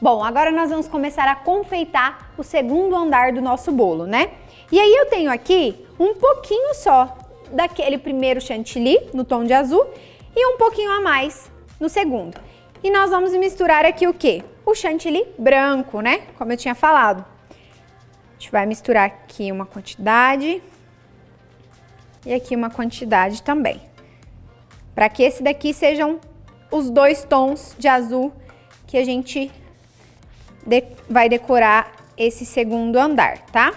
Bom, agora nós vamos começar a confeitar o segundo andar do nosso bolo, né? E aí eu tenho aqui um pouquinho só daquele primeiro chantilly no tom de azul e um pouquinho a mais no segundo. E nós vamos misturar aqui o quê? O chantilly branco, né? Como eu tinha falado. A gente vai misturar aqui uma quantidade e aqui uma quantidade também. Para que esse daqui sejam os dois tons de azul que a gente vai decorar esse segundo andar, tá?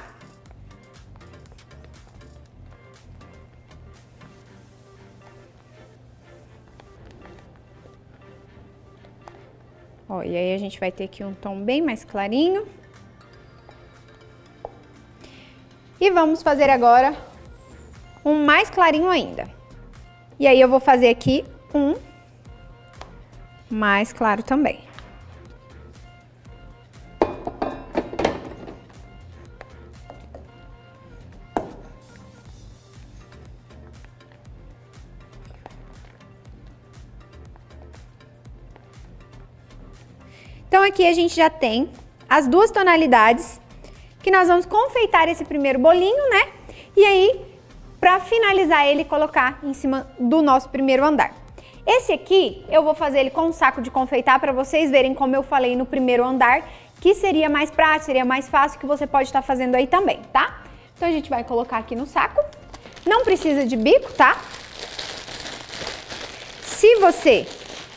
Ó, e aí a gente vai ter aqui um tom bem mais clarinho. E vamos fazer agora um mais clarinho ainda. E aí eu vou fazer aqui um mais claro também. Então aqui a gente já tem as duas tonalidades que nós vamos confeitar esse primeiro bolinho, né? E aí, para finalizar ele, colocar em cima do nosso primeiro andar. Esse aqui, eu vou fazer ele com um saco de confeitar para vocês verem como eu falei no primeiro andar, que seria mais prático, seria mais fácil, que você pode estar fazendo aí também, tá? Então a gente vai colocar aqui no saco. Não precisa de bico, tá? Se você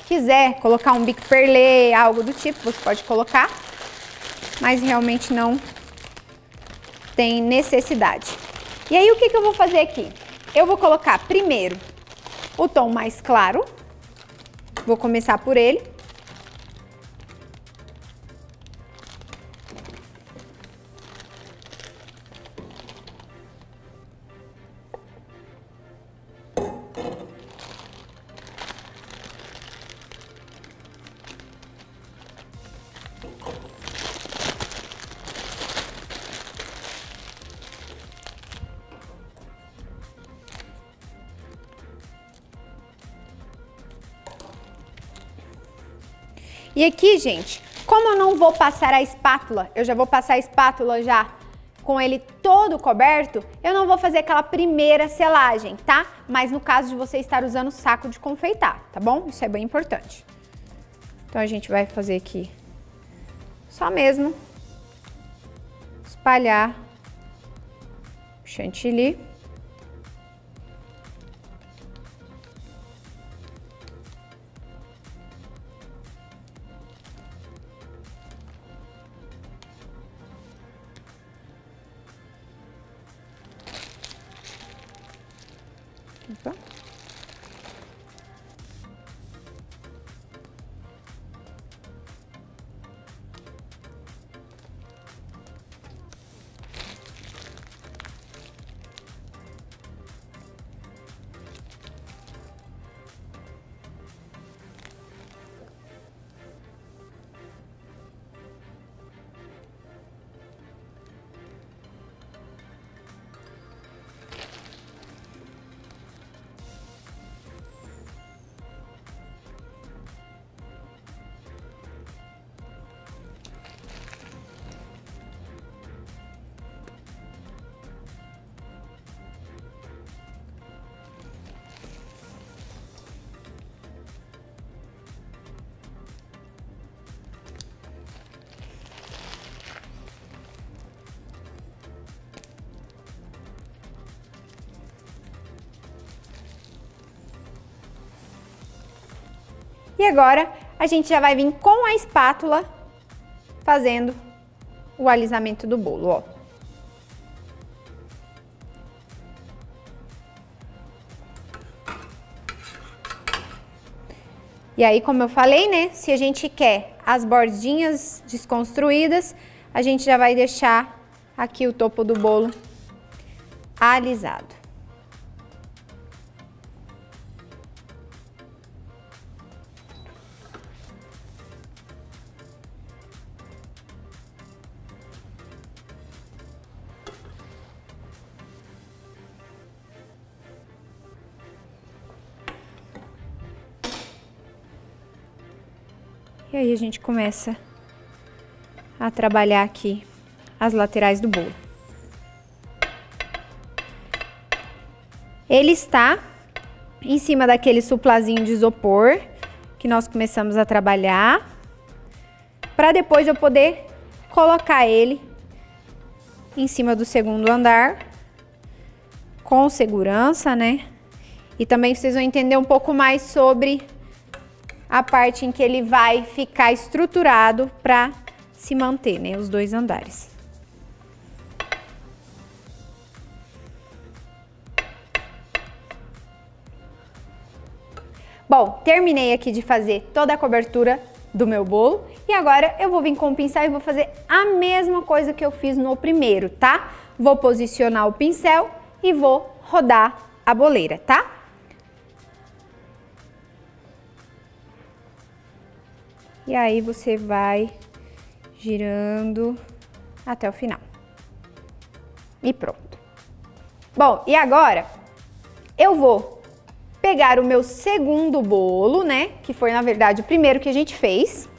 quiser colocar um bico perlê, algo do tipo, você pode colocar, mas realmente não tem necessidade. E aí o que eu vou fazer aqui? Eu vou colocar primeiro o tom mais claro, vou começar por ele. E aqui, gente, como eu não vou passar a espátula, eu já vou passar a espátula já com ele todo coberto, eu não vou fazer aquela primeira selagem, tá? Mas no caso de você estar usando saco de confeitar, tá bom? Isso é bem importante. Então a gente vai fazer aqui só mesmo espalhar o chantilly. Opa. E agora a gente já vai vir com a espátula fazendo o alisamento do bolo, ó. E aí, como eu falei, né, se a gente quer as bordinhas desconstruídas, a gente já vai deixar aqui o topo do bolo alisado. E aí a gente começa a trabalhar aqui as laterais do bolo. Ele está em cima daquele suplazinho de isopor que nós começamos a trabalhar, para depois eu poder colocar ele em cima do segundo andar com segurança, né? E também vocês vão entender um pouco mais sobre a parte em que ele vai ficar estruturado para se manter, né? Os dois andares. Bom, terminei aqui de fazer toda a cobertura do meu bolo e agora eu vou vir com o pincel e vou fazer a mesma coisa que eu fiz no primeiro, tá? Vou posicionar o pincel e vou rodar a boleira, tá? E aí você vai girando até o final. E pronto. Bom, e agora eu vou pegar o meu segundo bolo, né? Que foi, na verdade, o primeiro que a gente fez.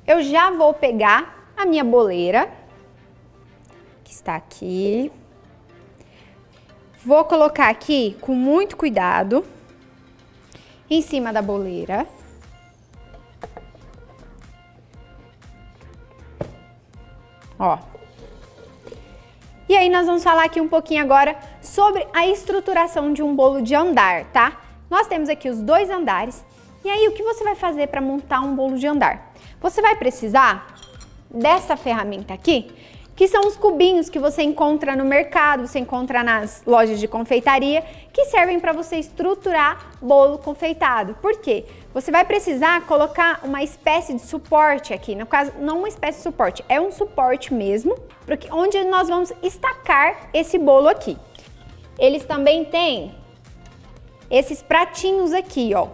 Eu já vou pegar a minha boleira, que está aqui. Vou colocar aqui com muito cuidado, em cima da boleira. Ó. E aí nós vamos falar aqui um pouquinho agora sobre a estruturação de um bolo de andar, tá? Nós temos aqui os dois andares. E aí o que você vai fazer para montar um bolo de andar? Você vai precisar dessa ferramenta aqui, que são os cubinhos que você encontra no mercado, você encontra nas lojas de confeitaria, que servem para você estruturar bolo confeitado. Por quê? Você vai precisar colocar uma espécie de suporte aqui, no caso, não uma espécie de suporte, é um suporte mesmo, porque onde nós vamos estacar esse bolo aqui. Eles também têm esses pratinhos aqui, ó,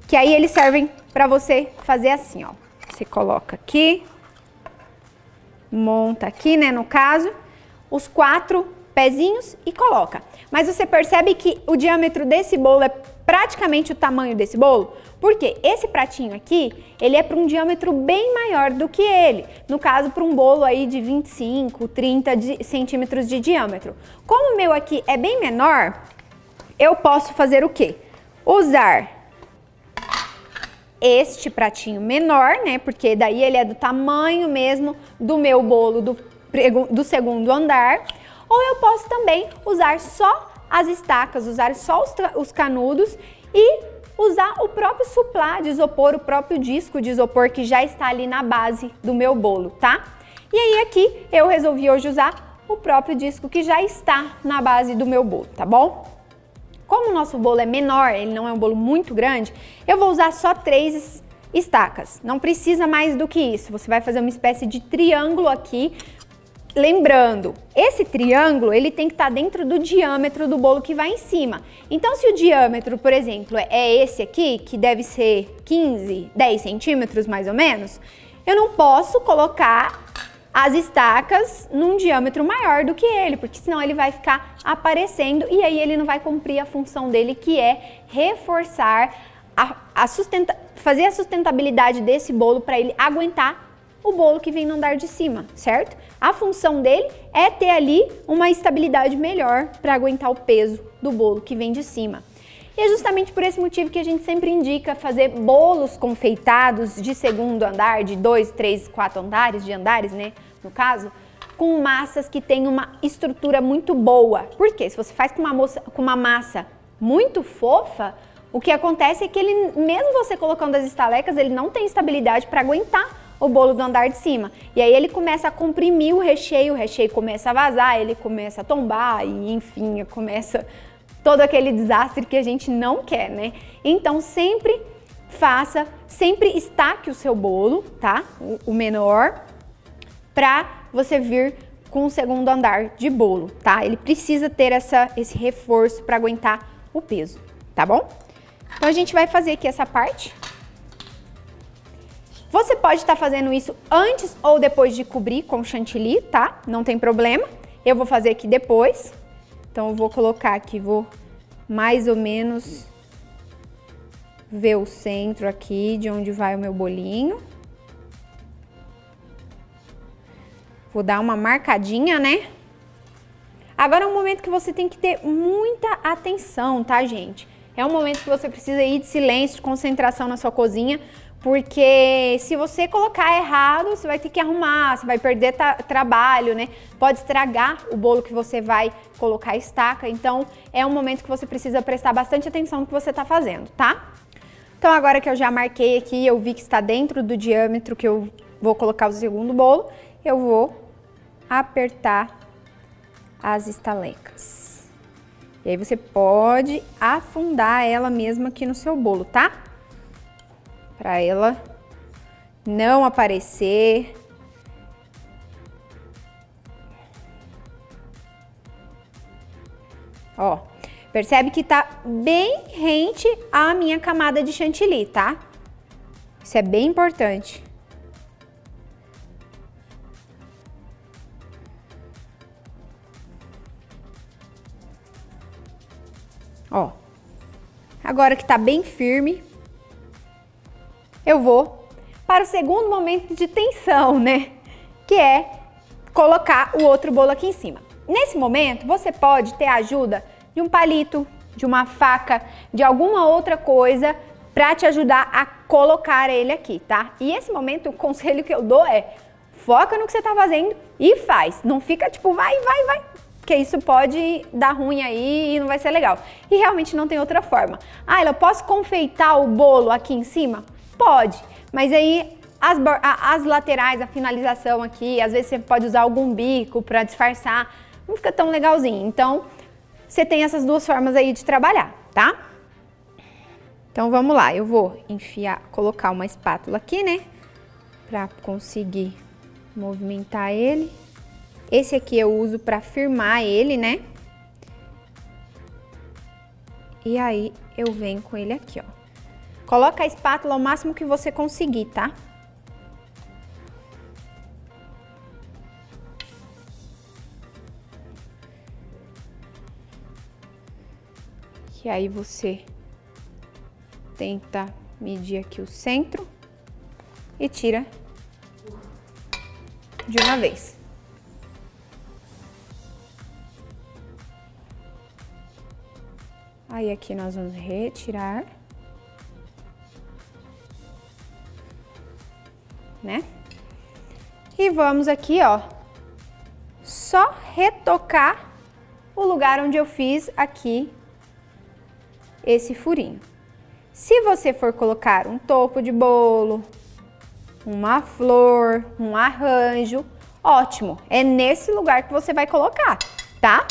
que aí eles servem para você fazer assim, ó. Você coloca aqui, monta aqui, né, no caso, os 4 pezinhos e coloca. Mas você percebe que o diâmetro desse bolo é praticamente o tamanho desse bolo? Porque esse pratinho aqui, ele é para um diâmetro bem maior do que ele. No caso, para um bolo aí de 25, 30 centímetros de diâmetro. Como o meu aqui é bem menor, eu posso fazer o quê? Usar este pratinho menor, né? Porque daí ele é do tamanho mesmo do meu bolo do segundo andar. Ou eu posso também usar só as estacas, usar só os canudos e usar o próprio suplá de isopor, o próprio disco de isopor que já está ali na base do meu bolo, tá? E aí aqui eu resolvi hoje usar o próprio disco que já está na base do meu bolo, tá bom? Como o nosso bolo é menor, ele não é um bolo muito grande, eu vou usar só 3 estacas. Não precisa mais do que isso. Você vai fazer uma espécie de triângulo aqui. Lembrando, esse triângulo, ele tem que estar dentro do diâmetro do bolo que vai em cima. Então, se o diâmetro, por exemplo, é esse aqui, que deve ser 15, 10 centímetros mais ou menos, eu não posso colocar as estacas num diâmetro maior do que ele, porque senão ele vai ficar aparecendo e aí ele não vai cumprir a função dele, que é reforçar, fazer a sustentabilidade desse bolo para ele aguentar o bolo que vem no andar de cima, certo? A função dele é ter ali uma estabilidade melhor para aguentar o peso do bolo que vem de cima. E é justamente por esse motivo que a gente sempre indica fazer bolos confeitados de segundo andar, de 2, 3, 4 andares, de andares, né, no caso, com massas que tem uma estrutura muito boa. Por quê? Se você faz com uma massa muito fofa, o que acontece é que ele, mesmo você colocando as estalecas, ele não tem estabilidade para aguentar o bolo do andar de cima. E aí ele começa a comprimir o recheio começa a vazar, ele começa a tombar e, enfim, começa todo aquele desastre que a gente não quer, né? Então sempre estaque o seu bolo, tá? O menor, pra você vir com o segundo andar de bolo, tá? Ele precisa ter esse reforço para aguentar o peso, tá bom? Então a gente vai fazer aqui essa parte. Você pode estar fazendo isso antes ou depois de cobrir com chantilly, tá? Não tem problema. Eu vou fazer aqui depois. Então eu vou colocar aqui, vou mais ou menos ver o centro aqui de onde vai o meu bolinho. Vou dar uma marcadinha, né? Agora é um momento que você tem que ter muita atenção, tá, gente? É um momento que você precisa ir de silêncio, de concentração na sua cozinha, porque se você colocar errado, você vai ter que arrumar, você vai perder trabalho, né? Pode estragar o bolo que você vai colocar a estaca, então é um momento que você precisa prestar bastante atenção no que você tá fazendo, tá? Então agora que eu já marquei aqui, eu vi que está dentro do diâmetro que eu vou colocar o segundo bolo, eu vou apertar as estalecas. E aí você pode afundar ela mesmo aqui no seu bolo, tá? Para ela não aparecer. Ó, percebe que tá bem rente à minha camada de chantilly, tá? Isso é bem importante. Ó, agora que tá bem firme, eu vou para o segundo momento de tensão, né? Que é colocar o outro bolo aqui em cima. Nesse momento, você pode ter a ajuda de um palito, de uma faca, de alguma outra coisa para te ajudar a colocar ele aqui, tá? E esse momento, o conselho que eu dou é: foca no que você tá fazendo e faz. Não fica tipo, vai, porque isso pode dar ruim aí e não vai ser legal. E realmente não tem outra forma. Ah, eu posso confeitar o bolo aqui em cima? Pode, mas aí as laterais, a finalização aqui, às vezes você pode usar algum bico para disfarçar, não fica tão legalzinho. Então, você tem essas duas formas aí de trabalhar, tá? Então, vamos lá, eu vou colocar uma espátula aqui, né? Para conseguir movimentar ele. Esse aqui eu uso para firmar ele, né? E aí, eu venho com ele aqui, ó. Coloca a espátula ao máximo que você conseguir, tá? E aí, você tenta medir aqui o centro e tira de uma vez. Aí aqui nós vamos retirar, né? E vamos aqui, ó, só retocar o lugar onde eu fiz aqui esse furinho. Se você for colocar um topo de bolo, uma flor, um arranjo, ótimo, é nesse lugar que você vai colocar, tá?